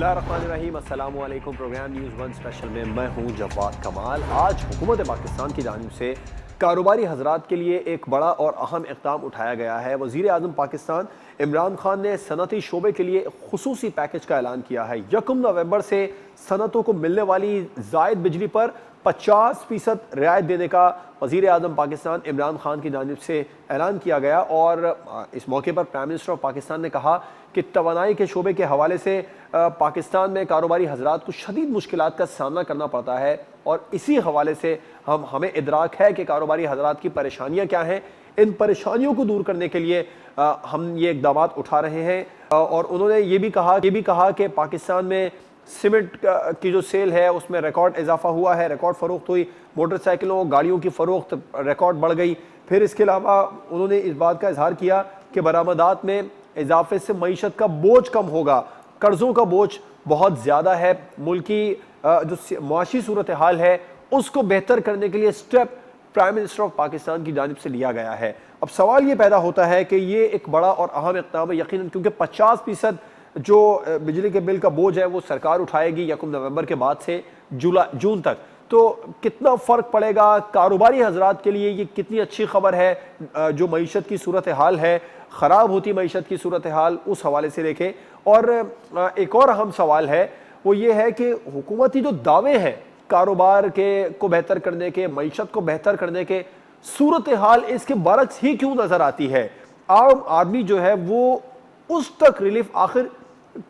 बिस्मिल्लाहिर्रहमानिर्रहीम, अस्सलामु अलैकुम। प्रोग्राम न्यूज़ वन स्पेशल में मैं हूं जवाद कमाल। आज हुकूमत पाकिस्तान की जानिब से कारोबारी हजरात के लिए एक बड़ा और अहम इक़दाम उठाया गया है। वज़ीर आज़म पाकिस्तान इमरान खान ने सनती शोबे के लिए खुसूसी पैकेज का ऐलान किया है। 1 नवंबर से सनतों को मिलने वाली ज़ायद बिजली पर 50% रियायत देने का वज़ीर आज़म पाकिस्तान इमरान खान की जानिब से ऐलान किया गया। और इस मौके पर प्राइम मिनिस्टर ऑफ पाकिस्तान ने कहा कि तवानाई के शोबे के हवाले से पाकिस्तान में कारोबारी हजरात को शदीद मुश्किलात का सामना करना पड़ता है और इसी हवाले से हमें इदराक है कि कारोबारी हजरात की परेशानियाँ क्या हैं। इन परेशानियों को दूर करने के लिए हम ये इक़दाम उठा रहे हैं। और उन्होंने ये भी कहा कि पाकिस्तान में सीमेंट की जो सेल है उसमें रिकॉर्ड इजाफा हुआ है, रिकॉर्ड फ़रोख्त हुई, मोटरसाइकिलों गाड़ियों की फ़रोख्त रिकॉर्ड बढ़ गई। फिर इसके अलावा उन्होंने इस बात का इजहार किया कि बरामदात में इजाफे से मईशत का बोझ कम होगा। कर्ज़ों का बोझ बहुत ज़्यादा है। मुल्क की जो मुआशी सूरत हाल है उसको बेहतर करने के लिए step prime minister of Pakistan की जानिब से लिया गया है। अब सवाल ये पैदा होता है कि ये एक बड़ा और अहम इक़दाम है यकीनन, क्योंकि 50% जो बिजली के बिल का बोझ है वो सरकार उठाएगी 1 नवंबर के बाद से जून तक। तो कितना फ़र्क पड़ेगा कारोबारी हजरात के लिए, ये कितनी अच्छी खबर है। जो मईशत की सूरत हाल है, ख़राब होती मईशत की सूरत हाल, उस हवाले से देखें। और एक और अहम सवाल है वो ये है कि हुकूमती जो दावे हैं कारोबार के को बेहतर करने के, मईशत को बेहतर करने के, सूरत हाल इसके बरक्स ही क्यों नज़र आती है। आम आदमी जो है वो उस तक रिलीफ आखिर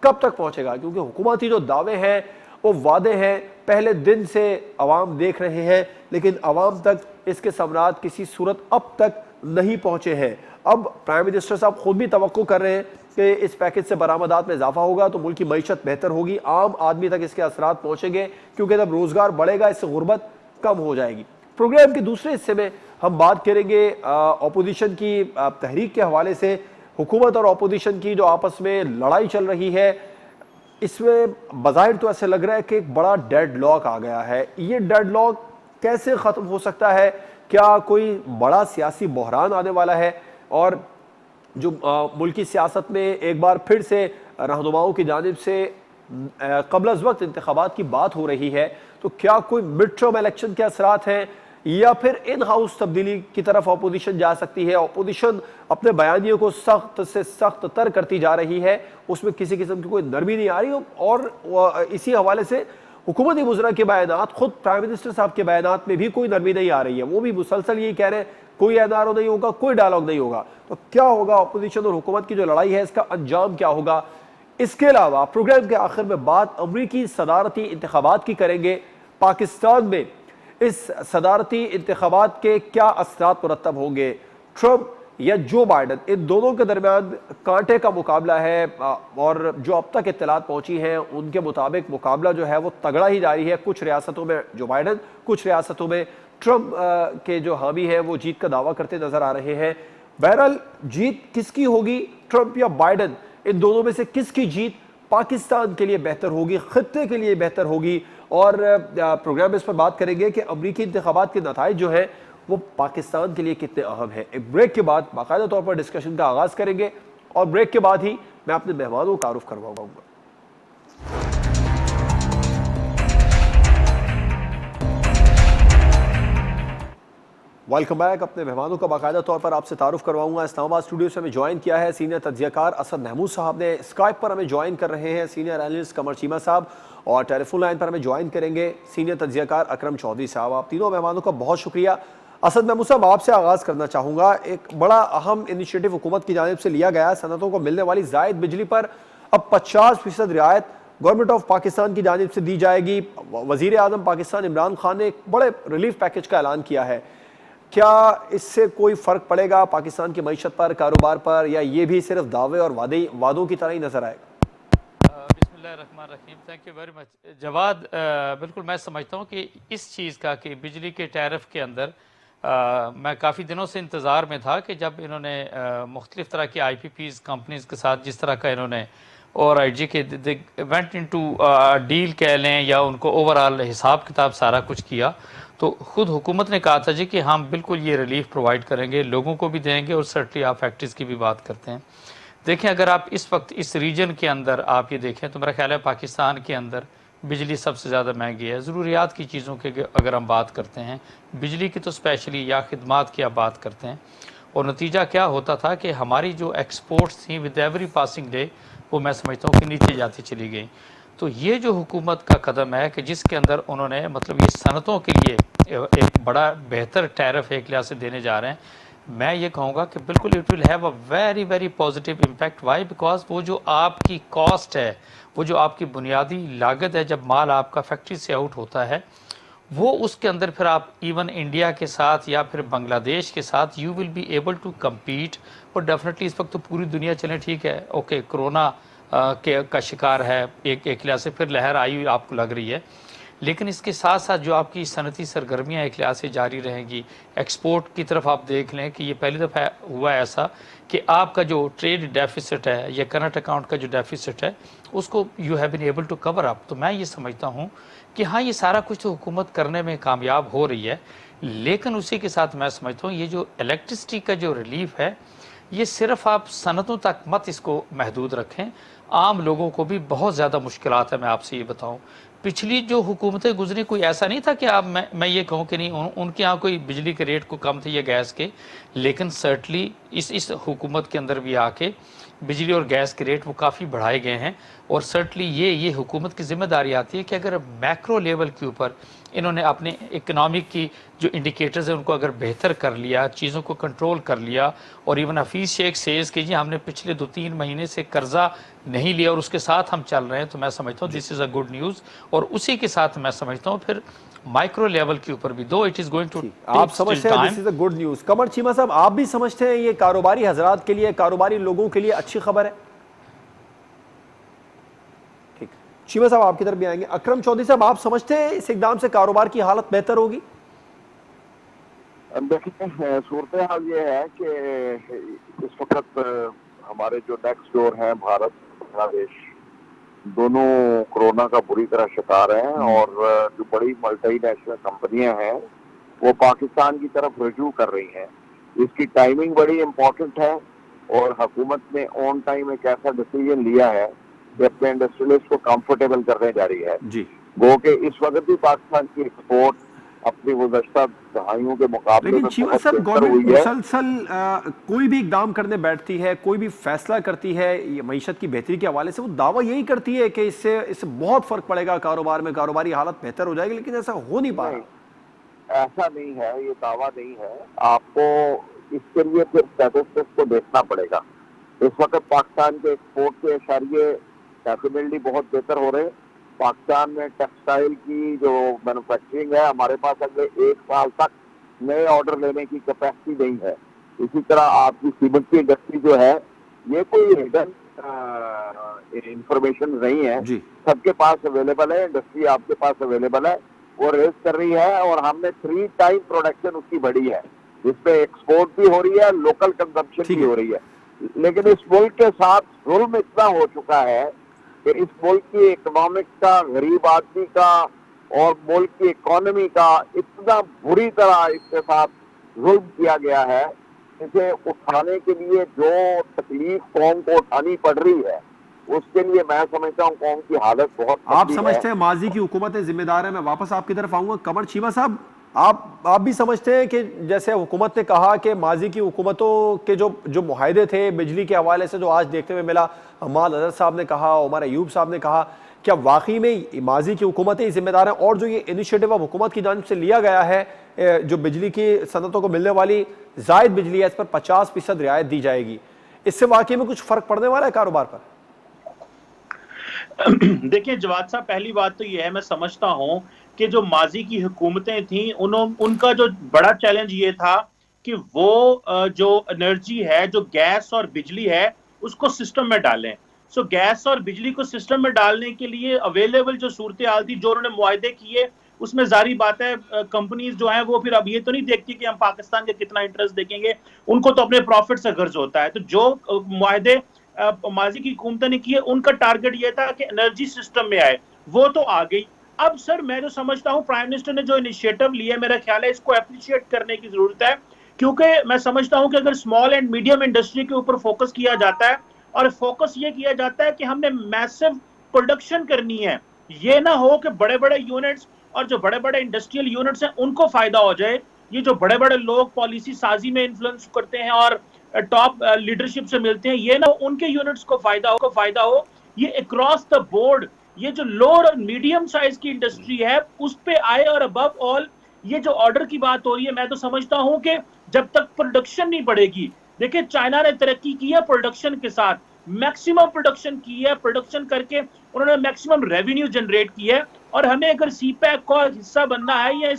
कब तक पहुंचेगा, क्योंकि हुकूमती जो दावे हैं वो वादे हैं, पहले दिन से अवाम देख रहे हैं, लेकिन अवाम तक इसके समरात किसी सूरत अब तक नहीं पहुंचे हैं। अब प्राइम मिनिस्टर साहब खुद भी तवक्को कर रहे हैं कि इस पैकेज से बरामदात में इजाफा होगा तो मुल्क की मईशत बेहतर होगी, आम आदमी तक इसके असरात पहुंचेंगे, क्योंकि जब रोज़गार बढ़ेगा इससे गुर्बत कम हो जाएगी। प्रोग्राम के दूसरे हिस्से में हम बात करेंगे अपोजिशन की तहरीक के हवाले से। हुकूमत और अपोजिशन की जो आपस में लड़ाई चल रही है, इसमें बज़ाहिर तो ऐसे लग रहा है कि एक बड़ा डेडलॉक आ गया है। ये डेडलॉक कैसे ख़त्म हो सकता है? क्या कोई बड़ा सियासी बहरान आने वाला है? और जो मुल्की सियासत में एक बार फिर से रहनुमाओं की जानिब से क़ब्ल वक्त इंतखाबात की बात हो रही है, तो क्या कोई मिड टर्म इलेक्शन के असरात हैं या फिर इन हाउस तब्दीली की तरफ अपोजिशन जा सकती है? अपोजिशन अपने बयानियों को सख्त से सख्त तर करती जा रही है, उसमें किसी किस्म की कोई नरमी नहीं आ रही। और इसी हवाले से हुकूमती मुज़रा के बयानात, खुद प्राइम मिनिस्टर साहब के बयानात में भी कोई नरमी नहीं आ रही है। वो भी मुसलसल यही कह रहे हैं कोई एनआरओ नहीं होगा, कोई डायलॉग नहीं होगा। तो क्या होगा अपोजिशन और हुकूमत की जो लड़ाई है, इसका अंजाम क्या होगा? इसके अलावा प्रोग्राम के आखिर में बात अमरीकी सदारती इंतखाबात की करेंगे। पाकिस्तान में इस सदारती इंतखाबात के क्या असरात मुरत्तब होंगे? ट्रंप या जो बाइडन, इन दोनों के दरमियान कांटे का मुकाबला है। और जो अब तक इत्तलात पहुंची हैं उनके मुताबिक मुकाबला जो है वो तगड़ा ही जारी है। कुछ रियासतों में जो बाइडन, कुछ रियासतों में ट्रंप के जो हामी हैं वो जीत का दावा करते नजर आ रहे हैं। बहरहाल जीत किसकी होगी, ट्रंप या बाइडन, इन दोनों में से किसकी जीत पाकिस्तान के लिए बेहतर होगी, खित्ते के लिए बेहतर होगी? और प्रोग्राम में इस पर बात करेंगे कि अमरीकी इंतखाबात के नताइज जो हैं वो पाकिस्तान के लिए कितने अहम हैं। एक ब्रेक के बाद बाकायदा तौर पर डिस्कशन का आगाज़ करेंगे और ब्रेक के बाद ही मैं अपने मेहमानों का तारुफ करवाऊंगा। Welcome back. अपने मेहमानों का बाकायदा तौर पर आपसे तारुफ करवाऊंगा। इस्लामाबाद स्टूडियो से हमें ज्वाइन किया है सीनियर तज्ज़ियाकार असद महमूद साहब ने। स्काइप पर हमें ज्वाइन कर रहे हैं सीनियर एनालिस्ट कमर चीमा साहब, और टेलीफोन लाइन पर हमें ज्वाइन करेंगे सीनियर तज्ज़ियाकार अकरम चौधरी साहब। आप तीनों मेहमानों का बहुत शुक्रिया। असद महमूद साहब, आपसे आगाज़ करना चाहूँगा। एक बड़ा अहम इनिशिएटिव हुकूमत की जानिब से लिया गया, सनतों को मिलने वाली ज़ायद बिजली पर अब 50% रियायत गवर्नमेंट ऑफ पाकिस्तान की जानिब से दी जाएगी। वज़ीर आज़म पाकिस्तान इमरान खान ने एक बड़े रिलीफ पैकेज का ऐलान किया है। क्या इससे कोई फ़र्क पड़ेगा पाकिस्तान की मईशत पर, कारोबार पर, या ये भी सिर्फ दावे और वादों की तरह ही नज़र आएगा? बिस्मिल्लाहिर्रहमानिर्रहीम, thank you very much Jawad. बिल्कुल मैं समझता हूँ कि इस चीज़ का कि बिजली के टैरिफ के अंदर मैं काफ़ी दिनों से इंतज़ार में था कि जब इन्होंने मुख्तलिफ़ तरह की IPPs कंपनीज़ के साथ जिस तरह का इन्होंने ORIG के वेंट इनटू डील कह लें या उनको ओवरऑल हिसाब किताब सारा कुछ किया, तो ख़ुद हुकूमत ने कहा था जी कि हम बिल्कुल ये रिलीफ प्रोवाइड करेंगे, लोगों को भी देंगे और सर्टली आप फैक्ट्रीज़ की भी बात करते हैं। देखें, अगर आप इस वक्त इस रीजन के अंदर आप ये देखें तो मेरा ख्याल है पाकिस्तान के अंदर बिजली सबसे ज़्यादा महंगी है। ज़रूरियात की चीज़ों के अगर हम बात करते हैं, बिजली की तो स्पेशली, या खिदमात की आप बात करते हैं, और नतीजा क्या होता था कि हमारी जो एक्सपोर्ट्स थी विद एवरी पासिंग डे वो मैं समझता हूँ कि नीचे जाती चली गई। तो ये जो हुकूमत का कदम है कि जिसके अंदर उन्होंने मतलब ये सनतों के लिए एक बड़ा बेहतर टैरिफ एक लिहाज से देने जा रहे हैं, मैं ये कहूँगा कि बिल्कुल it will have a very very positive impact. Why? Because वो जो आपकी कॉस्ट है, वो जो आपकी बुनियादी लागत है जब माल आपका फैक्ट्री से आउट होता है, वो उसके अंदर फिर आप इवन इंडिया के साथ या फिर बांग्लादेश के साथ you will be able to compete. और डेफिनेटली इस वक्त तो पूरी दुनिया चले, ठीक है, ओके, कोरोना के का शिकार है, एक लिहाज से फिर लहर आई हुई आपको लग रही है, लेकिन इसके साथ साथ जो आपकी सनती सरगर्मियाँ एक लिहाज से जारी रहेंगी। एक्सपोर्ट की तरफ आप देख लें कि ये पहली दफ़ा हुआ ऐसा कि आपका जो ट्रेड डेफिसिट है या करंट अकाउंट का जो डेफिसिट है उसको you have been able to cover up. तो मैं ये समझता हूँ कि हाँ, ये सारा कुछ तो हुकूमत करने में कामयाब हो रही है, लेकिन उसी के साथ मैं समझता हूँ ये जो इलेक्ट्रिसिटी का जो रिलीफ है, ये सिर्फ आप सनतों तक मत इसको महदूद रखें, आम लोगों को भी बहुत ज़्यादा मुश्किलात है। मैं आपसे ये बताऊं, पिछली जो हुकूमतें गुजरी कोई ऐसा नहीं था कि आप मैं ये कहूँ कि नहीं उनके यहाँ कोई बिजली के रेट को कम थे या गैस के, लेकिन सर्टली इस हुकूमत के अंदर भी आके बिजली और गैस के रेट वो काफ़ी बढ़ाए गए हैं। और सर्टली ये हुकूमत की जिम्मेदारी आती है कि अगर मैक्रो लेवल के ऊपर इन्होंने अपने इकनॉमिक की जो इंडिकेटर्स हैं उनको अगर बेहतर कर लिया, चीज़ों को कंट्रोल कर लिया, और इवन हफीज़ शेख सेज कि जी हमने पिछले 2-3 महीने से कर्जा नहीं लिया और उसके साथ हम चल रहे हैं, तो मैं समझता हूँ this is a good news. और उसी के साथ मैं समझता हूँ फिर माइक्रो लेवल के ऊपर भी, दो इट इज़ गोइंग टू आप समझते हैं this is a good news. Qamar Cheema साहब, आप भी समझते हैं ये कारोबारी हजरात के लिए, कारोबारी लोगों के लिए अच्छी खबर है? ठीक, चीमा साहब आपकी तरफ भी आएंगे। अकरम चौधरी साहब, आप समझते हैं इस इकदाम से कारोबार की हालत बेहतर होगी? देखिए, सूरत हाल ये है कि इस वक्त हमारे जो नेक्स्ट डोर हैं भारत बांग्लादेश, दोनों कोरोना का बुरी तरह शिकार हैं, और जो बड़ी मल्टीनेशनल कंपनियां हैं वो पाकिस्तान की तरफ रुजू कर रही हैं। इसकी टाइमिंग बड़ी इम्पोर्टेंट है, और हुकूमत ने ऑन टाइम एक ऐसा डिसीजन लिया है कि अपने इंडस्ट्रियलिस्ट को कंफर्टेबल करने जा रही है जी। वो कि इस वक्त भी पाकिस्तान की एक्सपोर्ट अपनी गुज़श्ता दहाइयों के मुकाबले लेकिन में चीमा बहुत साहब, बेहतर गवर्नमेंट हुई है। मुसलसल कोई भी इकदाम करने बैठती है, कोई भी फैसला करती है ये मईशत की बेहतरी के हवाले से, वो दावा यही करती है कि इससे बहुत फर्क पड़ेगा कारोबार में, कारोबारी हालत बेहतर हो जाएगी, लेकिन ऐसा हो नहीं पा रहा। ऐसा नहीं है, ये दावा नहीं है। आपको इसके लिए फिर स्टैटिस्टिक्स को देखना पड़ेगा। इस वक्त पाकिस्तान के एक्सपोर्ट के इशारे डेफिनेटली बहुत बेहतर हो रहे हैं। पाकिस्तान में टेक्सटाइल की जो मैन्युफैक्चरिंग है, हमारे पास अगले 1 साल तक नए ऑर्डर लेने की कैपेसिटी नहीं है। इसी तरह आपकी सीमेंट की इंडस्ट्री जो है, ये कोई हिडन इंफॉर्मेशन नहीं है, सबके पास अवेलेबल है, इंडस्ट्री आपके पास अवेलेबल है, वो रेस कर रही है, और हमने 3 टाइम प्रोडक्शन उसकी बढ़ी है, जिसपे एक्सपोर्ट भी हो रही है, लोकल कंजम्पशन भी हो रही है। लेकिन इस मुल्क के साथ जुल्म इतना हो चुका है कि इस मुल्क की इकोनॉमिक का, गरीब आदमी का और मुल्क की इकोनॉमी का इतना बुरी तरह इसके साथ जुल्म किया गया है, इसे उठाने के लिए जो तकलीफ कौम को उठानी पड़ रही है, उसके लिए मैं समझता हूँ कौम की हालत बहुत आप समझते हैं माजी की हुकूमतें जिम्मेदार है? मैं वापस आपकी तरफ आऊंगा। कमर चीमा साहब, आप भी समझते हैं कि जैसे हुकूमत ने कहा कि माजी की हुकूमतों के जो मुआहदे थे बिजली के हवाले से, जो आज देखने में मिला, हमाद अजहर साहब ने कहा, उमर अयूब साहब ने कहा, क्या वाकई में माजी की हुकूमतें जिम्मेदार हैं? और जो ये इनिशिएटिव अब हुकूमत की जानिब से लिया गया है, जो बिजली की सनतों को मिलने वाली जायद बिजली है, इस पर 50% रियायत दी जाएगी, इससे वाकई में कुछ फर्क पड़ने वाला है कारोबार पर? देखिए जवाद साहब, पहली बात तो यह है, मैं समझता हूं कि जो माजी की हुकूमतें थी उनका जो बड़ा चैलेंज ये था कि वो जो एनर्जी है, जो गैस और बिजली है, उसको सिस्टम में डालें। सो गैस और बिजली को सिस्टम में डालने के लिए अवेलेबल जो सूरत हाल थी, जो उन्होंने मुआहदे किए, उसमें जारी बात है कंपनीज जो हैं वो फिर अब ये तो नहीं देखती कि हम पाकिस्तान के कितना इंटरेस्ट देखेंगे, उनको तो अपने प्रॉफिट से गर्ज होता है। तो जो मुआहदे माजी की हुकूमत ने किए, उनका टारगेट यह था कि एनर्जी सिस्टम में आए, वो तो आ गई। अब सर मैं जो समझता हूं प्राइम मिनिस्टर ने जो इनिशिएटिव लिया, मेरा ख्याल है इसको एप्रिशिएट करने की जरूरत है, क्योंकि मैं समझता हूं कि अगर स्मॉल एंड मीडियम इंडस्ट्री के ऊपर फोकस किया जाता है और फोकस ये किया जाता है कि हमने मैसिव प्रोडक्शन करनी है। ये ना हो कि बड़े बड़े यूनिट्स और जो बड़े बड़े इंडस्ट्रियल यूनिट्स हैं उनको फायदा हो जाए। ये जो बड़े बड़े लोग पॉलिसी साजी में इन्फ्लुएंस करते हैं और टॉप लीडरशिप से मिलते हैं, ये ना उनके यूनिट्स को फायदा हो। ये अक्रॉस द बोर्ड ये जो लोअर और मीडियम साइज की इंडस्ट्री है उस पे आए। और अबव ऑल ये जो ऑर्डर की बात हो रही है, मैं तो समझता हूं कि जब तक प्रोडक्शन नहीं बढ़ेगी, देखिए चाइना ने तरक्की की है प्रोडक्शन के साथ, मैक्सिमम प्रोडक्शन की है, प्रोडक्शन करके उन्होंने मैक्सिमम रेवेन्यू जनरेट की है। और हमें अगर सीपैक का हिस्सा बनना है या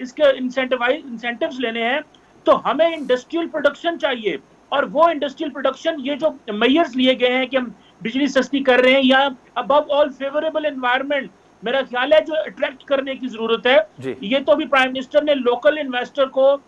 इसके इंसेंटिव्स लेने हैं तो हमें इंडस्ट्रियल प्रोडक्शन चाहिए। और वो इंडस्ट्रियल प्रोडक्शन, ये जो मेजर्स लिए गए हैं कि हम बिजली सस्ती कर रहे हैं या अबव ऑल फेवरेबल एनवायरनमेंट, मेरा ख्याल है जो अट्रैक्ट करने की जरूरत है। ये तो अभी प्राइम मिनिस्टर ने लोकल इन्वेस्टर को,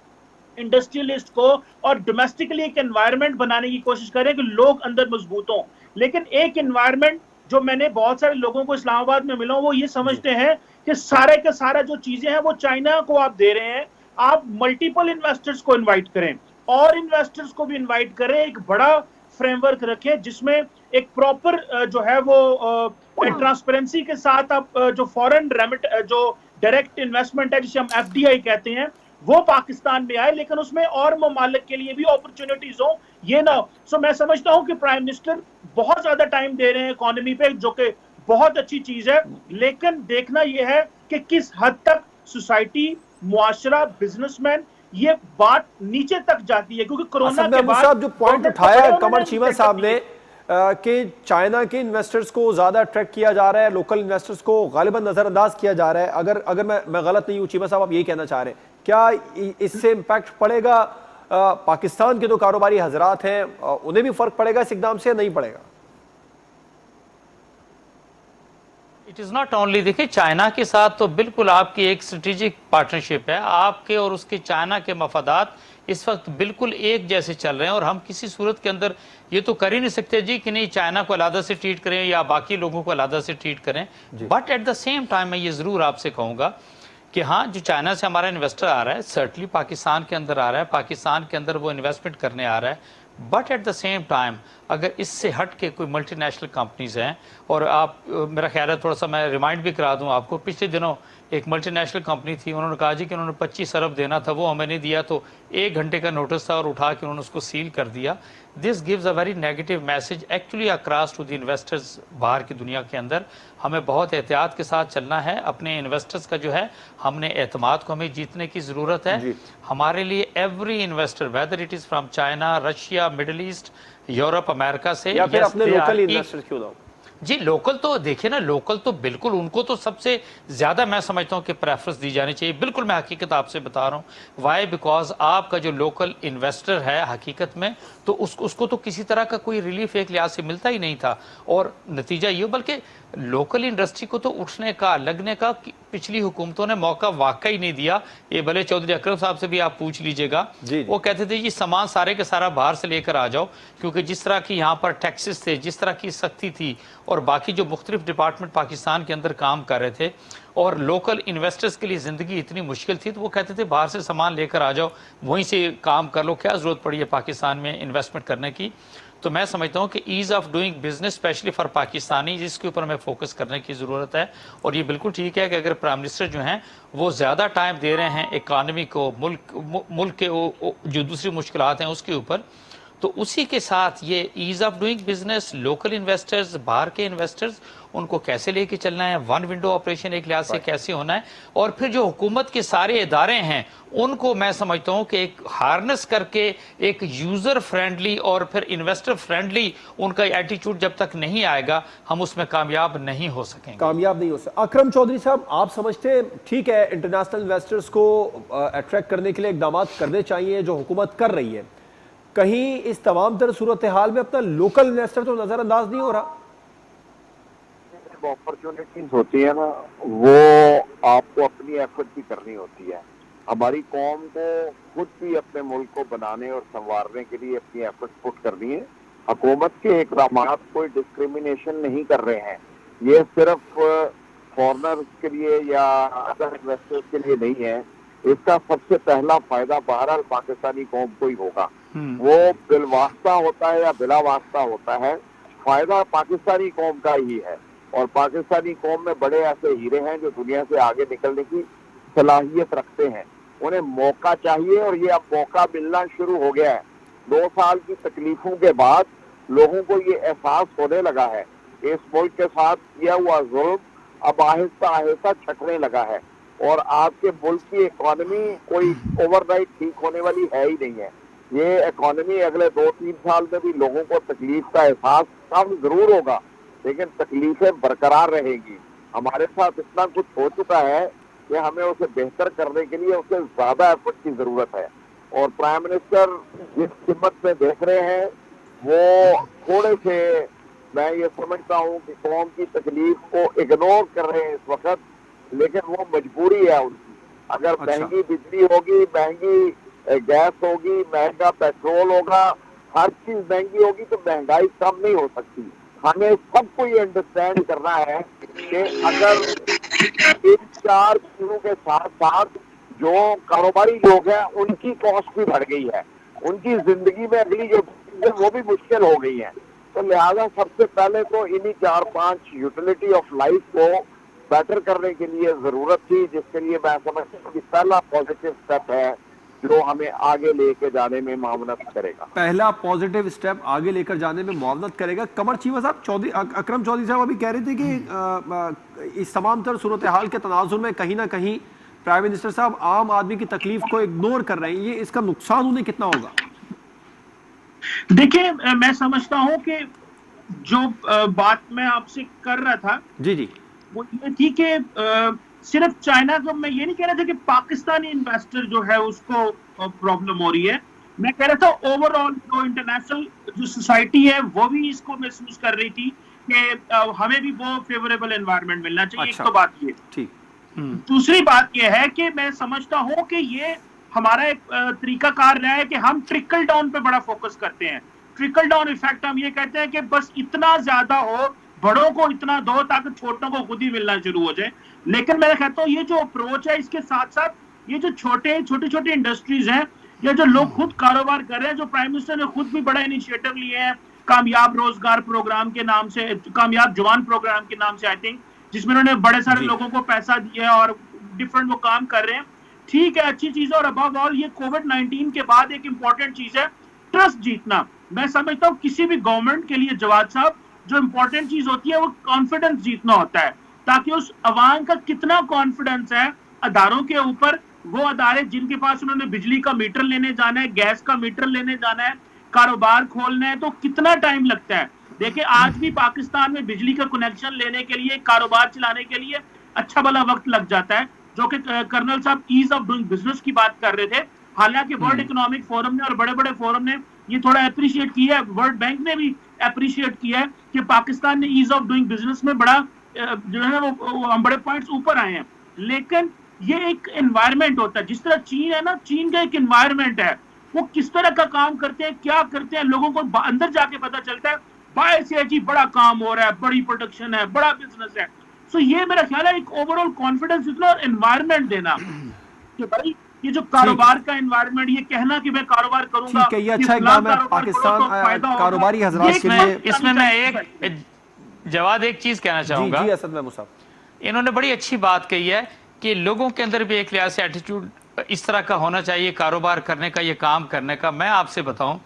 इंडस्ट्रियलिस्ट को और डोमेस्टिकली एक एनवायरनमेंट बनाने की कोशिश करें कि लोग अंदर मजबूत हों। लेकिन एक एनवायरनमेंट जो मैंने बहुत सारे लोगों को इस्लामाबाद में मिला हूं, वो ये समझते हैं कि सारे का सारा जो चीजें हैं वो चाइना को आप दे रहे हैं। आप मल्टीपल इन्वेस्टर्स को इन्वाइट करें और इन्वेस्टर्स को भी इन्वाइट करें, एक बड़ा फ्रेमवर्क रखें जिसमें एक प्रॉपर जो है वो ट्रांसपेरेंसी के साथ आप जो फॉरेन रेमिट जो डायरेक्ट इन्वेस्टमेंट है जिसे हम एफडीआई कहते हैं वो पाकिस्तान में आए, लेकिन उसमें और ममालिक के लिए भी अपॉर्चुनिटीज हो, ये ना हो। सो मैं समझता हूं कि प्राइम मिनिस्टर बहुत ज्यादा टाइम दे रहे हैं इकोनॉमी पे, जो कि बहुत अच्छी चीज है। लेकिन देखना यह है कि किस हद तक सोसाइटी, मुआशरा, बिजनेसमैन ये बात नीचे तक जाती है, क्योंकि कोरोना के बाद साहब जो पॉइंट उठाया कमर चीमा साहब ने कि चाइना के इन्वेस्टर्स को ज्यादा अट्रैक्ट किया जा रहा है, लोकल इन्वेस्टर्स को गालिबन नजरअंदाज किया जा रहा है। अगर मैं गलत नहीं हूं चीमा साहब, आप यही कहना चाह रहे हैं, क्या इससे इम्पैक्ट पड़ेगा पाकिस्तान के जो कारोबारी हजरात हैं उन्हें भी फर्क पड़ेगा इस इकदाम से या नहीं पड़ेगा? इट इज़ नॉट ओनली, देखिए चाइना के साथ तो बिल्कुल आपकी एक स्ट्रेटेजिक पार्टनरशिप है। आपके और उसके चाइना के मफादात इस वक्त बिल्कुल एक जैसे चल रहे हैं और हम किसी सूरत के अंदर ये तो कर ही नहीं सकते जी कि नहीं चाइना को अलग से ट्रीट करें या बाकी लोगों को अलग से ट्रीट करें। But at the same time मैं ये ज़रूर आपसे कहूँगा कि हाँ, जो चाइना से हमारा इन्वेस्टर आ रहा है सर्टनली पाकिस्तान के अंदर आ रहा है, पाकिस्तान के अंदर वो इन्वेस्टमेंट करने आ रहा है। But at the same time अगर इससे हट के कोई मल्टीनेशनल कंपनीज हैं, और आप मेरा ख्याल है थोड़ा सा मैं रिमाइंड भी करा दूं आपको, पिछले दिनों एक मल्टीनेशनल कंपनी थी, उन्होंने कहा जी कि उन्होंने 25 अरब देना था, वो हमें नहीं दिया, तो 1 घंटे का नोटिस था और उठा के उन्होंने उसको सील कर दिया। This gives a very negative message actually across to the investors बाहर की दुनिया के अंदर। हमें बहुत एहतियात के साथ चलना है, अपने इन्वेस्टर्स का जो है हमने एतमाद को हमें जीतने की ज़रूरत है। हमारे लिए every investor whether it is from China, Russia, middle east, Europe, America से, या फिर अपने लोकल इन्वेस्टर्स क्यों ना जी लोकल तो देखिए ना, लोकल तो बिल्कुल उनको तो सबसे ज़्यादा मैं समझता हूँ कि प्रेफरेंस दी जानी चाहिए। बिल्कुल मैं हकीकत आपसे बता रहा हूँ। वाई? बिकॉज आपका जो लोकल इन्वेस्टर है हकीकत में तो उसको तो किसी तरह का कोई रिलीफ एक लिहाज से मिलता ही नहीं था, और नतीजा ये, बल्कि लोकल इंडस्ट्री को तो उठने का, लगने का पिछली हुकूमतों ने मौका वाकई नहीं दिया। ये भले चौधरी अकरम साहब से भी आप पूछ लीजिएगा, वो कहते थे जी सामान सारे के सारा बाहर से लेकर आ जाओ, क्योंकि जिस तरह की यहाँ पर टैक्सेस थे, जिस तरह की सख्ती थी, और बाकी जो मुख्तलिफ डिपार्टमेंट पाकिस्तान के अंदर काम कर रहे थे, और लोकल इन्वेस्टर्स के लिए ज़िंदगी इतनी मुश्किल थी, तो वो कहते थे बाहर से सामान लेकर आ जाओ, वहीं से काम कर लो, क्या ज़रूरत पड़ी है पाकिस्तान में इन्वेस्टमेंट करने की। तो मैं समझता हूँ कि ease of doing business specially for Pakistani, जिसके ऊपर हमें फोकस करने की ज़रूरत है। और ये बिल्कुल ठीक है कि अगर प्राइम मिनिस्टर जो हैं वो ज़्यादा टाइम दे रहे हैं इकानमी को, मुल्क के जो दूसरी मुश्किलात हैं उसके ऊपर, तो उसी के साथ ये ease of doing business, local investors, बाहर के इन्वेस्टर्स, उनको कैसे लेके चलना है, वन विंडो ऑपरेशन एक लिहाज से कैसे होना है, और फिर जो हुकूमत के सारे इदारे हैं उनको मैं समझता हूँ कि एक हार्नेस करके एक यूज़र फ्रेंडली और फिर इन्वेस्टर फ्रेंडली उनका एटीट्यूड जब तक नहीं आएगा हम उसमें कामयाब नहीं हो सकेंगे। कामयाब नहीं हो सकते। अकरम चौधरी साहब, आप समझते हैं ठीक है इंटरनेशनल इन्वेस्टर्स को अट्रैक्ट करने के लिए इकदाम करने चाहिए जो हुकूमत कर रही है, कहीं इस तमाम तरह सूरत हाल में अपना लोकल इन्वेस्टर तो नजरअंदाज नहीं हो रहा? अपॉर्चुनिटीज होती है ना, वो आपको अपनी एफर्ट भी करनी होती है। हमारी कौम को खुद भी अपने मुल्क को बनाने और संवारने के लिए अपनी एफर्ट पुट करनी है। हुकूमत के इक़दाम कोई डिस्क्रिमिनेशन नहीं कर रहे हैं, ये सिर्फ फॉरेनर्स के लिए या अदर इन्वेस्टर्स के लिए नहीं है। इसका सबसे पहला फायदा बहरहाल पाकिस्तानी कौम को ही होगा। वो बिलवास्ता होता है या बिला वास्ता होता है, फायदा पाकिस्तानी कौम का ही है। और पाकिस्तानी कौम में बड़े ऐसे हीरे हैं जो दुनिया से आगे निकलने की सलाहियत रखते हैं। उन्हें मौका चाहिए और ये अब मौका मिलना शुरू हो गया है। 2 साल की तकलीफों के बाद लोगों को ये एहसास होने लगा है कि इस मुल्क के साथ किया हुआ जुल्म अब आहिस्ता आहिस्ता छटने लगा है और आपके मुल्क की इकॉनमी कोई ओवरनाइट ठीक होने वाली है ही नहीं है। ये इकॉनमी अगले 2-3 साल में भी लोगों को तकलीफ का एहसास कम जरूर होगा, लेकिन तकलीफें बरकरार रहेगी। हमारे साथ इतना कुछ हो चुका है कि हमें उसे बेहतर करने के लिए उसे ज्यादा एफर्ट की जरूरत है। और प्राइम मिनिस्टर जिस हिम्मत में देख रहे हैं वो थोड़े से, मैं ये समझता हूँ कि कौम की तकलीफ को इग्नोर कर रहे हैं इस वक्त, लेकिन वो मजबूरी है उनकी। अगर महंगी बिजली होगी, महंगी गैस होगी, महंगा पेट्रोल होगा, हर चीज महंगी होगी तो महंगाई कम नहीं हो सकती। हमें सबको ये अंडरस्टैंड करना है कि अगर इन 4 चीजों के साथ साथ जो कारोबारी लोग हैं उनकी कॉस्ट भी बढ़ गई है, उनकी जिंदगी में अगली जो वो भी मुश्किल हो गई है, तो लिहाजा सबसे पहले तो इन्हीं 4-5 यूटिलिटी ऑफ लाइफ को बेटर करने के लिए जरूरत थी, जिसके लिए मैं समझता हूँ कि पहला पॉजिटिव स्टेप है जो हमें आगे लेके जाने में मावनत करेगा। पहला पॉजिटिव स्टेप आगे लेकर जाने में मावनत करेगा। कमर चीमा साहब, अकरम चौधरी साहब अभी कह रहे थे कि इस तमाम तर सूरत हाल के तनाजुर में कहीं ना कहीं प्राइम मिनिस्टर साहब आम आदमी की तकलीफ को इग्नोर कर रहे हैं। ये इसका नुकसान उन्हें कितना होगा? देखिए, मैं समझता हूं कि जो बात मैं आपसे कर रहा था जी वो ये थी कि सिर्फ चाइना को, मैं ये नहीं कह रहा था कि पाकिस्तानी इन्वेस्टर जो है उसको प्रॉब्लम हो रही है। मैं कह रहा था ओवरऑल जो इंटरनेशनल जो सोसाइटी है वो भी इसको महसूस कर रही थी कि हमें भी वो फेवरेबल एनवायरनमेंट मिलना चाहिए। अच्छा, एक तो बात ये ठीक। दूसरी बात यह है कि मैं समझता हूं कि ये हमारा एक तरीकाकार रहा है कि हम ट्रिकल डाउन पे बड़ा फोकस करते हैं। ट्रिकल डाउन इफेक्ट हम ये कहते हैं कि बस इतना ज्यादा हो, बड़ों को इतना दो ताकि छोटों को खुद ही मिलना शुरू हो जाए। लेकिन मैं कहता हूँ ये जो अप्रोच है, इसके साथ साथ ये जो छोटे इंडस्ट्रीज हैं या जो लोग खुद कारोबार कर रहे हैं, जो प्राइम मिनिस्टर ने खुद भी बड़ा इनिशिएटिव लिए हैं कामयाब रोजगार प्रोग्राम के नाम से, कामयाब जवान प्रोग्राम के नाम से, आई थिंक, जिसमें उन्होंने बड़े सारे लोगों को पैसा दिया है और डिफरेंट वो काम कर रहे हैं। ठीक है, अच्छी चीज है। और अबव ऑल ये कोविड-19 के बाद एक इंपॉर्टेंट चीज है ट्रस्ट जीतना। मैं समझता हूँ किसी भी गवर्नमेंट के लिए जवाद साहब जो इंपॉर्टेंट चीज होती है वो कॉन्फिडेंस जीतना होता है, ताकि उस अवाम का कितना कॉन्फिडेंस है अदारों के ऊपर। वो अदारे जिनके पास उन्होंने बिजली का मीटर लेने जाना है, गैस का मीटर लेने जाना है, कारोबार खोलना है, तो कितना टाइम लगता है। देखिए, आज भी पाकिस्तान में बिजली का कनेक्शन लेने के लिए, कारोबार चलाने के लिए अच्छा भला वक्त लग जाता है, जो कि कर्नल साहब ईज ऑफ डूइंग बिजनेस की बात कर रहे थे। हालांकि वर्ल्ड इकोनॉमिक फोरम ने और बड़े बड़े फोरम ने ये थोड़ा अप्रिशिएट किया है, वर्ल्ड बैंक ने भी अप्रिशिएट किया है कि पाकिस्तान ने ईज ऑफ डूइंग बिजनेस में बड़ा जो है वो हम बड़े पॉइंट्स ऊपर आए हैं। लेकिन ये एक एनवायरनमेंट होता है, जिस तरह चीन है ना, चीन का एक एनवायरनमेंट है, वो किस तरह का काम करते हैं, क्या करते हैं, लोगों को अंदर जाके पता चलता है। बाहर से जी बड़ा काम हो रहा है, बड़ी प्रोडक्शन है, बड़ा बिजनेस है। सो ये मेरा ख्याल है एक ओवरऑल कॉन्फिडेंस इतना और एनवायरनमेंट देना कि भाई ये जो कारोबार का एनवायरनमेंट, ये कहना कि मैं कारोबार करूंगा, ठीक है, ये अच्छा इकदाम है पाकिस्तान कारोबारी हजरात के लिए। इसमें मैं एक जवाद एक चीज कहना चाहूंगा। जी असद महमूद साहब, इन्होंने बड़ी अच्छी बात कही है कि लोगों के अंदर भी एक लिहाज से एटीट्यूड इस तरह का होना चाहिए कारोबार करने का, ये काम करने का। मैं आपसे बताऊं,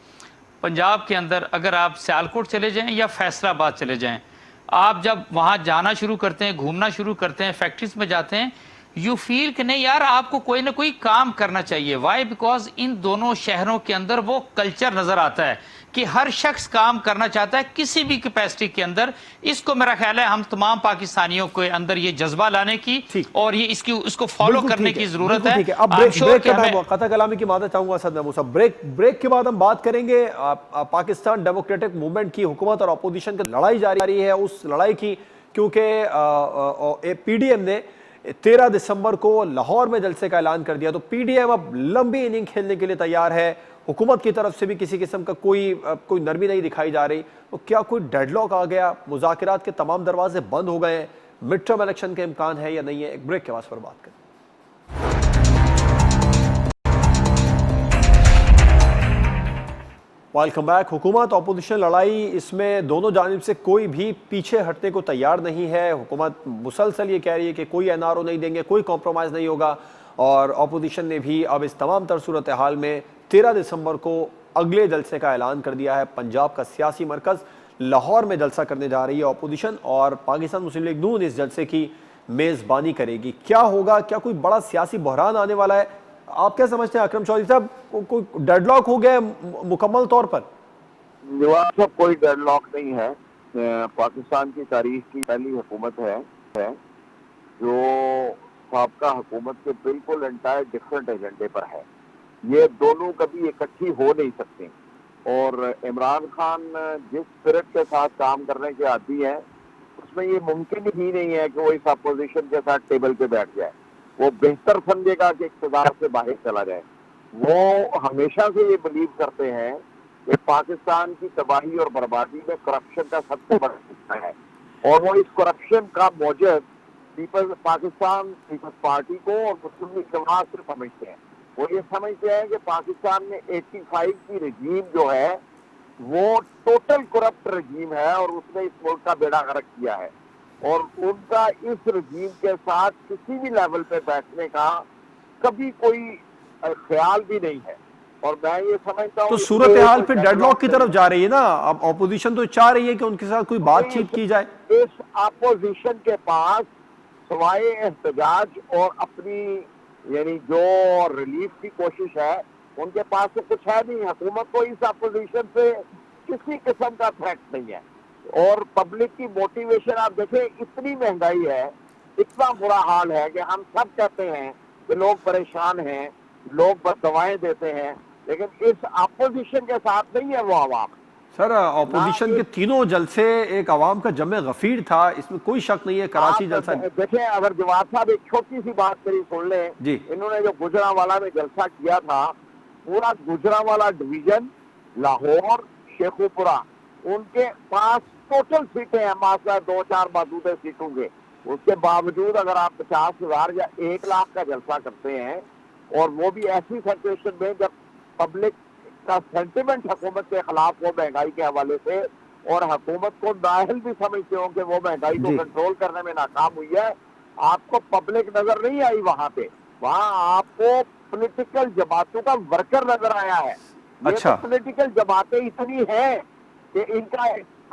पंजाब के अंदर अगर आप सियालकोट चले जाएं या फैसलाबाद चले जाएं, आप जब वहां जाना शुरू करते हैं, घूमना शुरू करते हैं, फैक्ट्रीज में जाते हैं, यू फील कि नहीं यार आपको कोई ना कोई काम करना चाहिए। वाई? बिकॉज इन दोनों शहरों के अंदर वो कल्चर नजर आता है कि हर शख्स काम करना चाहता है किसी भी कैपेसिटी के अंदर। इसको मेरा ख्याल है हम तमाम पाकिस्तानियों के अंदर ये जज्बा लाने की और ये इसको फॉलो करने की जरूरत है। अब ब्रेक के बाद कता कलामी की मादत चाहूंगा असद महमूद साहब। ब्रेक के बाद हम बात करेंगे पाकिस्तान डेमोक्रेटिक मूवमेंट की हुकूमत और अपोजिशन की लड़ाई जारी है, उस लड़ाई की, क्योंकि पीडीएम ने 13 दिसंबर को लाहौर में जलसे का ऐलान कर दिया। तो पीडीएम अब लंबी इनिंग खेलने के लिए तैयार है। हुकूमत की तरफ से भी किसी किस्म का कोई नरमी नहीं दिखाई जा रही। तो क्या कोई डेडलॉक आ गया, मुज़ाकरात के तमाम दरवाजे बंद हो गए, मिड टर्म इलेक्शन के इम्कान है या नहीं है? एक ब्रेक के बाद पर बात करें। Welcome back. हुकूमत अपोजिशन लड़ाई, इसमें दोनों जानिब से कोई भी पीछे हटने को तैयार नहीं है। हुकूमत मुसलसल ये कह रही है कि कोई एनआरओ नहीं देंगे, कोई कॉम्प्रोमाइज़ नहीं होगा। और अपोजिशन ने भी अब इस तमाम तर सूरत हाल में 13 दिसंबर को अगले जलसे का ऐलान कर दिया है। पंजाब का सियासी मरकज़ लाहौर में जलसा करने जा रही है अपोजिशन, और पाकिस्तान मुस्लिम लीग नून इस जलसे की मेज़बानी करेगी। क्या होगा, क्या कोई बड़ा सियासी बहरान आने वाला है? आप क्या समझते हैं अकरम चौधरी साहब, कोई डेडलॉक हो गया मुकम्मल तौर पर? जवाब साहब, कोई डेडलॉक नहीं है। पाकिस्तान की तारीख की पहली हुकूमत है जो साबका हुकूमत के बिल्कुल एंटायर डिफरेंट एजेंडे पर है। ये दोनों कभी इकट्ठी हो नहीं सकती, और इमरान खान जिस स्पिरिट के साथ काम करने के आदी है, उसमें ये मुमकिन ही नहीं है कि वो इस अपोजिशन के साथ टेबल पे बैठ जाए। वो बेहतर समझेगा कि इक़्तिदार से बाहर चला जाए। वो हमेशा से ये बिलीव करते हैं कि पाकिस्तान की तबाही और बर्बादी में करप्शन का सबसे बड़ा हिस्सा है, और वो इस करप्शन का मौजूद पाकिस्तान पीपल्स पार्टी को और मुस्लिम लीग जमात से समझते हैं। वो ये समझते हैं कि पाकिस्तान में 85 की रजीम जो है वो टोटल करप्ट रजीम है, और उसने इस मुल्क का बेड़ा गर्क किया है, और उनका इस रजीम के साथ किसी भी लेवल पे बैठने का कभी कोई ख्याल भी नहीं है। और मैं ये समझता हूँ तो सूरत हाल फिर डेडलॉक की तरफ जा रही है ना। अब अपोजिशन तो चाह रही है कि उनके साथ कोई बातचीत की जाए। इस अपोजिशन के पास सवाए एहतजाज और अपनी यानी जो रिलीफ की कोशिश है, उनके पास तो कुछ है नहीं। हुकूमत को इस अपोजिशन से किसी किस्म का थ्रेट नहीं है, और पब्लिक की मोटिवेशन आप देखें, इतनी महंगाई है, इतना बुरा हाल है कि हम सब कहते हैं कि लोग परेशान हैं, लोग बस दवाएं देते हैं, लेकिन इस अपोजिशन के साथ नहीं है वो आवाम। सर, अपोजिशन के तीनों जलसे एक आवाम का जमे गफीर था, इसमें कोई शक नहीं है। कराची जलसा देखें, अगर जवाब साहब एक छोटी सी बात मेरी सुन लें जी। इन्होंने जो गुजरांवाला में जलसा किया था, पूरा गुजरांवाला डिवीजन, लाहौर, शेखुपुरा, उनके पास टोटल सीटें हैं मात्रा 2-4 मौजूदा सीटों के। उसके बावजूद अगर आप 50,000 या 1 लाख का जलसा करते हैं, और वो भी ऐसी सिचुएशन में जब पब्लिक का सेंटिमेंट हुकूमत के खिलाफ हो महंगाई के हवाले से, और हुकूमत को नाअहल भी समझते हो कि वो महंगाई को कंट्रोल करने में नाकाम हुई है, आपको पब्लिक नजर नहीं आई वहां पे। वहां आपको पॉलिटिकल जमातों का वर्कर नजर आया है। अच्छा। ये तो पॉलिटिकल जमातें इतनी हैं कि इनका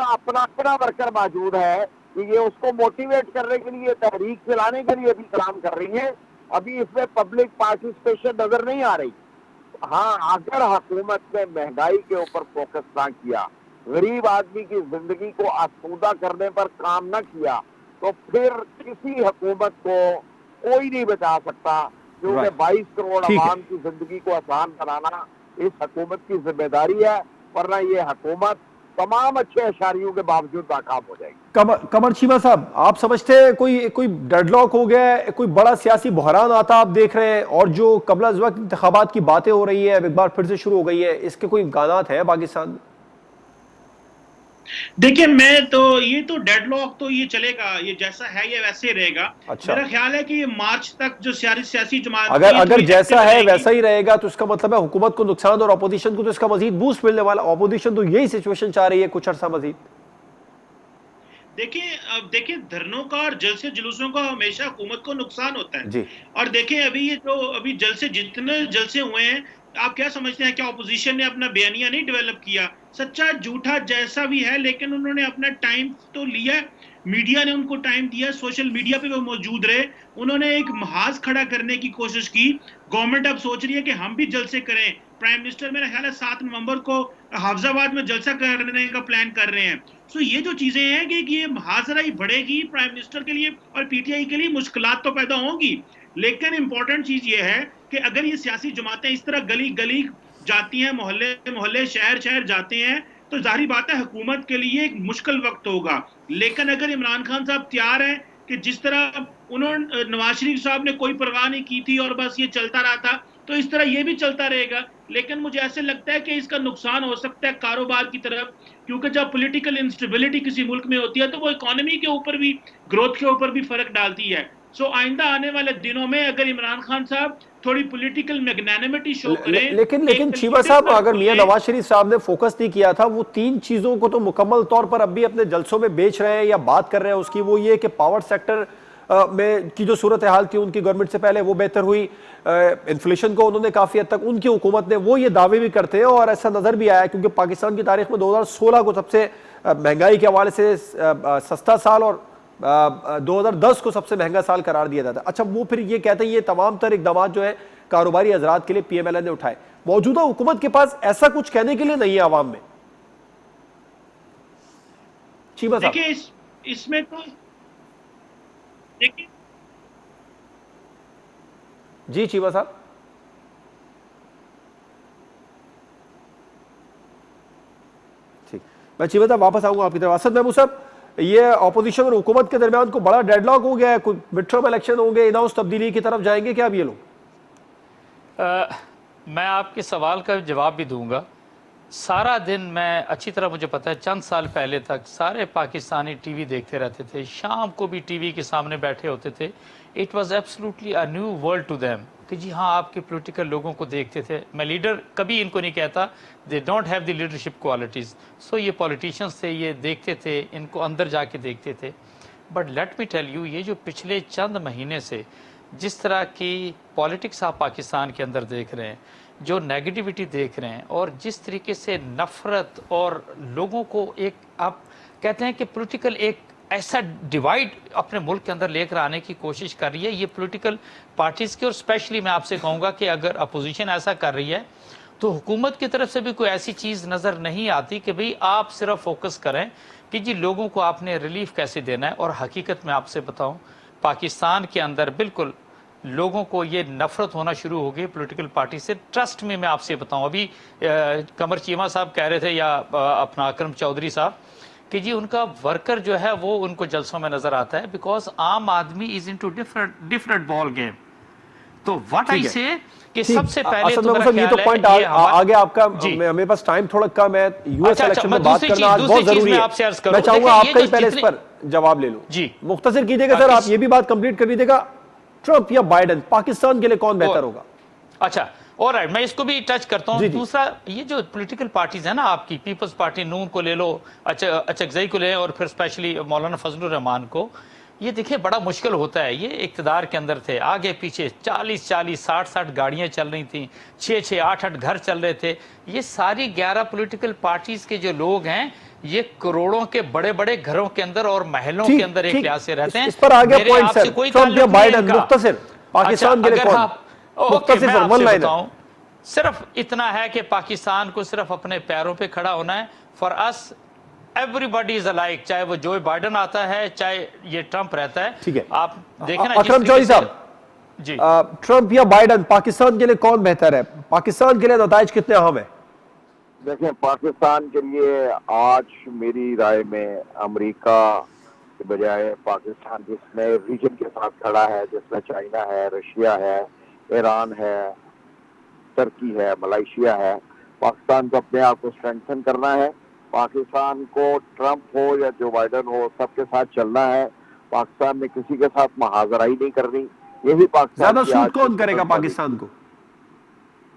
अपना अपना वर्कर मौजूद है कि ये उसको मोटिवेट करने के लिए, तहरीक चलाने के लिए भी काम कर रही है। अभी इसमें पब्लिक पार्टिसिपेशन नजर नहीं आ रही। हाँ, अगर हुकूमत ने महंगाई के ऊपर फोकस ना किया, गरीब आदमी की जिंदगी को आसूदा करने पर काम न किया, तो फिर किसी हुकूमत को कोई नहीं बचा सकता, क्योंकि 22 करोड़ आवाम की जिंदगी को आसान बनाना इस हुकूमत की जिम्मेदारी है, वरना ये हुकूमत तमाम अच्छे इशारियों के बावजूद नाकाम हो जाएगी। कमर चीमा साहब, आप समझते हैं कोई डेडलॉक हो गया है, कोई बड़ा सियासी बहरान आता आप देख रहे हैं, और जो कबल अज़ वक्त इंतखाबात की बातें हो रही है, अब एक बार फिर से शुरू हो गई है, इसके कोई इम्कानात है पाकिस्तान? देखिए, मैं तो ये तो डेडलॉक तो ये चलेगा, ये जैसा है ये वैसे ही रहेगा। अच्छा। मेरा ख्याल है कि ये मार्च तक जो सियासी जमात अगर जैसा है वैसा ही रहेगा, तो इसका मतलब है हुकूमत को नुकसान और अपोजिशन को तो इसका मजीद बूस्ट मिलने वाला। अपोजिशन तो यही सिचुएशन चाह रही है कुछ अर्सा मजीद। देखिए धरनों का और जलसे जुलूसों का हमेशा हुकूमत को नुकसान होता है जी। और देखिए अभी जलसे जितने जलसे हुए हैं, आप क्या समझते हैं, क्या ऑपोजिशन ने अपना बयानिया नहीं डेवलप किया? सच्चा झूठा जैसा भी है, लेकिन उन्होंने अपना टाइम तो लिया, मीडिया ने उनको टाइम दिया, सोशल मीडिया पे वो मौजूद रहे, उन्होंने एक महाज खड़ा करने की कोशिश की। गवर्नमेंट अब सोच रही है कि हम भी जलसे करें। प्राइम मिनिस्टर मेरा ख्याल है 7 नवंबर को हाफजाबाद में जलसा करने का प्लान कर रहे हैं। सो ये जो चीजें हैं कि ये मुहाजरा ही बढ़ेगी प्राइम मिनिस्टर के लिए और पीटीआई के लिए, मुश्किलात तो पैदा होंगी, लेकिन इंपॉर्टेंट चीज ये है कि अगर ये सियासी जमातें इस तरह गली गली जाती हैं, मोहल्ले मोहल्ले शहर शहर जाते हैं, तो जाहिर बात है हुकूमत के लिए एक मुश्किल वक्त होगा। लेकिन अगर इमरान खान साहब तैयार हैं कि जिस तरह उन्होंने नवाज शरीफ साहब ने कोई परवाह नहीं की थी और बस ये चलता रहा था, तो इस तरह ये भी चलता रहेगा। लेकिन मुझे ऐसे लगता है कि इसका नुकसान हो सकता है कारोबार की तरफ, क्योंकि जब पॉलिटिकल इंस्टेबिलिटी किसी मुल्क में होती है तो वो इकोनॉमी के ऊपर भी, ग्रोथ के ऊपर भी फर्क डालती है। सो आइंदा आने वाले दिनों में अगर इमरान खान साहब थोड़ी पॉलिटिकल मैग्नेनिमिटी शो करें, लेकिन चीमा साहब, अगर मियां नवाज शरीफ साहब ने फोकस नहीं किया था, वो 3 चीजों को तो मुकम्मल तौर पर अब भी अपने जलसों में बेच रहे हैं या बात कर रहे हैं उसकी। वो ये कि पावर सेक्टर में की जो सूरत हाल थी उनकी गवर्नमेंट से पहले वो बेहतर हुई, इन्फ्लेशन को उन्होंने काफी हद तक, उनकी हुकूमत ने, वो ये दावे भी करते हैं और ऐसा नजर भी आया क्योंकि पाकिस्तान की तारीख में 2016 को सबसे महंगाई के हवाले से सस्ता साल और 2010 को सबसे महंगा साल करार दिया जाता है। अच्छा, वो फिर ये कहते हैं ये तमाम तर इकदाम जो है कारोबारी हजरात के लिए पीएमएलएन ने उठाए। मौजूदा हुकूमत के पास ऐसा कुछ कहने के लिए नहीं है आवाम में। चीमा साहब, देखिए इसमें तो देखिए जी चीमा साहब, ठीक, मैं चीमा साहब वापस आऊंगा आपकी तरफ। असद महमूद साहब, ये ऑपोजिशन और हुकूमत के दरमियान को बड़ा डेडलॉक हो गया है, कोई मिड टर्म इलेक्शन होंगे, इनाउंस तब्दीली की तरफ जाएंगे क्या अब ये लोग? मैं आपके सवाल का जवाब भी दूंगा। सारा दिन, मैं अच्छी तरह मुझे पता है, चंद साल पहले तक सारे पाकिस्तानी टीवी देखते रहते थे, शाम को भी टीवी के सामने बैठे होते थे। It was absolutely a new world to them कि जी हाँ, आपके पॉलिटिकल लोगों को देखते थे। मैं लीडर कभी इनको नहीं कहता, they don't have the leadership qualities. So ये पॉलिटिशियंस थे, ये देखते थे, इनको अंदर जाके देखते थे। But let me tell you, ये जो पिछले चंद महीने से जिस तरह की पॉलिटिक्स आप पाकिस्तान के अंदर देख रहे हैं, जो नेगेटिविटी देख रहे हैं, और जिस तरीके से नफ़रत और लोगों को एक, आप कहते हैं कि पॉलिटिकल एक ऐसा डिवाइड अपने मुल्क के अंदर लेकर आने की कोशिश कर रही है ये पॉलिटिकल पार्टीज़ की। और स्पेशली मैं आपसे कहूँगा कि अगर अपोजिशन ऐसा कर रही है तो हुकूमत की तरफ से भी कोई ऐसी चीज़ नज़र नहीं आती कि भाई आप सिर्फ फोकस करें कि जी लोगों को आपने रिलीफ कैसे देना है। और हकीकत में आपसे बताऊँ, पाकिस्तान के अंदर बिल्कुल लोगों को ये नफरत होना शुरू हो गई पॉलिटिकल पार्टी से। ट्रस्ट में मैं आपसे बताऊं, अभी कमर चीमा साहब कह रहे थे या अपना अकरम चौधरी साहब कि जी उनका वर्कर जो है वो उनको जलसों में नजर आता है, बिकॉज आम आदमी is into different ball game. तो व्हाट आई से कि सबसे पहले तो मेरा ये तो पॉइंट आ गया आपका। मेरे पास टाइम थोड़ा कम है, यूएस इलेक्शन में बात करना आज बहुत जरूरी है। मैं चाहूंगा आपका ही पहले इस पर जवाब ले लूं जी, मुख्तसर कीजिएगा सर, आप ये भी बात कंप्लीट कर लीजिएगा। ट्रंप या बाइडेन, पाकिस्तान के लिए कौन बेहतर होगा? अच्छा, ऑलराइट, मैं इसको भी टच करता हूं। दूसरा, ये जो पॉलिटिकल पार्टीज है ना आपकी, पीपल्स पार्टी नून को ले लो, अचकजई को ले, और फिर स्पेशली मौलाना फजलुर रहमान को, ये देखिए बड़ा मुश्किल होता है। ये इक़्तिदार के अंदर थे, आगे पीछे 40-40, 60-60 गाड़ियां चल रही थी, 6-6, 8-8 घर चल रहे थे। ये सारी 11 पॉलिटिकल पार्टीज के जो लोग हैं, ये करोड़ों के बड़े बड़े घरों के अंदर और महलों के अंदर एक लिहाज से रहते हैं। इस पर आ गया पॉइंट सर, ट्रंप या बाइडेन, मुख्तसर पाकिस्तान के लिए कौन? मुख्तसर सर, वन लाइन बताऊं, सिर्फ इतना है कि पाकिस्तान को सिर्फ अपने पैरों पे खड़ा होना है। For us everybody is alike, चाहे वो जो बाइडेन आता है, चाहे ये ट्रंप रहता है। ठीक है, आप देखें ना अकरम चौधरी साहब जी, ट्रंप या बाइडेन, पाकिस्तान के लिए कौन बेहतर है? पाकिस्तान के लिए नताइज कितने अहम है? देखिए, पाकिस्तान के लिए आज मेरी राय में अमेरिका के बजाय पाकिस्तान जिसमें रीजन के साथ खड़ा है, जिसमें चाइना है, रशिया है, ईरान है, तुर्की है, मलेशिया है, पाकिस्तान को अपने आप को स्ट्रेंथन करना है। पाकिस्तान को ट्रंप हो या जो बाइडेन हो, सबके साथ चलना है। पाकिस्तान में किसी के साथ महाजराई नहीं करनी। यही पाकिस्तान ज्यादा सूट कौन करेगा पाकिस्तान को?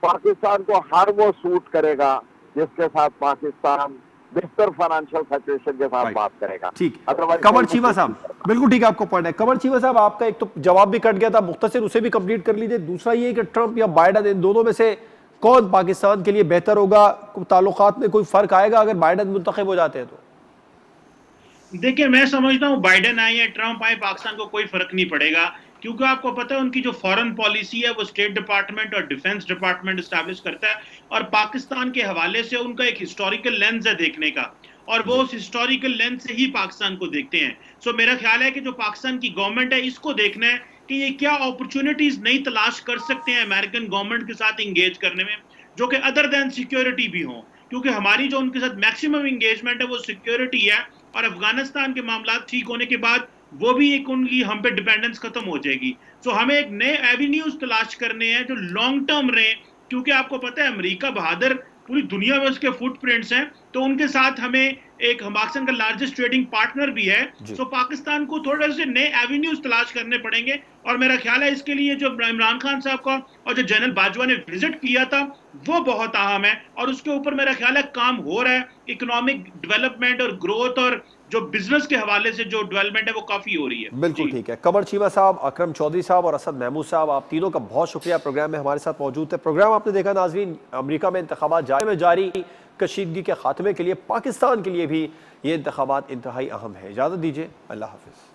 पाकिस्तान को हर वो सूट करेगा जिसके साथ पाकिस्तान बेहतर फाइनेंशियल सिचुएशन के साथ बात करेगा। ठीक, कमर चीमा साहब, बिल्कुल ठीक है, आपको पॉइंट है। कमर चीमा साहब, आपका एक तो जवाब भी कट गया था, मुख्तसर उसे भी कंप्लीट कर लीजिए। दूसरा ये कि ट्रंप या बाइडेन, इन दोनों में से कौन पाकिस्तान के लिए बेहतर होगा? ताल्लुकात में कोई फर्क आएगा अगर बाइडेन मुंतखब हो जाते हैं तो? देखिए, मैं समझता हूँ बाइडेन आए या ट्रंप आए, पाकिस्तान को कोई फर्क नहीं पड़ेगा, क्योंकि आपको पता है उनकी जो फॉरेन पॉलिसी है वो स्टेट डिपार्टमेंट और डिफेंस डिपार्टमेंट एस्टैब्लिश करता है, और पाकिस्तान के हवाले से उनका एक हिस्टोरिकल लेंस है देखने का, और वो उस हिस्टोरिकल लेंस से ही पाकिस्तान को देखते हैं। सो मेरा ख्याल है कि जो पाकिस्तान की गवर्नमेंट है, इसको देखना है कि ये क्या अपॉर्चुनिटीज नई तलाश कर सकते हैं अमेरिकन गवर्नमेंट के साथ इंगेज करने में, जो कि अदर देन सिक्योरिटी भी हो, क्योंकि हमारी जो उनके साथ मैक्सिमम इंगेजमेंट है वो सिक्योरिटी है, और अफगानिस्तान के मामला ठीक होने के बाद वो भी एक उनकी हम पे डिपेंडेंस खत्म हो जाएगी। सो हमें एक नए एवेन्यूज तलाश करने हैं जो लॉन्ग टर्म रहे, क्योंकि आपको पता है अमेरिका बहादुर पूरी दुनिया में उसके फुटप्रिंट्स हैं, तो उनके साथ हमें एक पाकिस्तान का लार्जेस्ट ट्रेडिंग पार्टनर भी है। सो पाकिस्तान को थोड़े से नए एवेन्यूज तलाश करने पड़ेंगे, और मेरा ख्याल है इसके लिए जो इमरान खान साहब का और जो जनरल बाजवा ने विजिट किया था वो बहुत अहम है, और उसके ऊपर मेरा ख्याल है काम हो रहा है। इकोनॉमिक डेवलपमेंट और ग्रोथ और जो बिजनेस के हवाले से जो डेवलपमेंट है वो काफी हो रही है। बिल्कुल ठीक है। कमर चीमा साहब, अकरम चौधरी साहब और असद महमूद साहब, आप तीनों का बहुत शुक्रिया प्रोग्राम में हमारे साथ मौजूद थे। प्रोग्राम आपने देखा नाजरीन, अमेरिका में इंतखाबात जारी कशीदगी के खात्मे के लिए पाकिस्तान के लिए भी ये इंतखाबात इंतहाई अहम है। इजाज़त दीजिए, अल्लाह हाफिज़।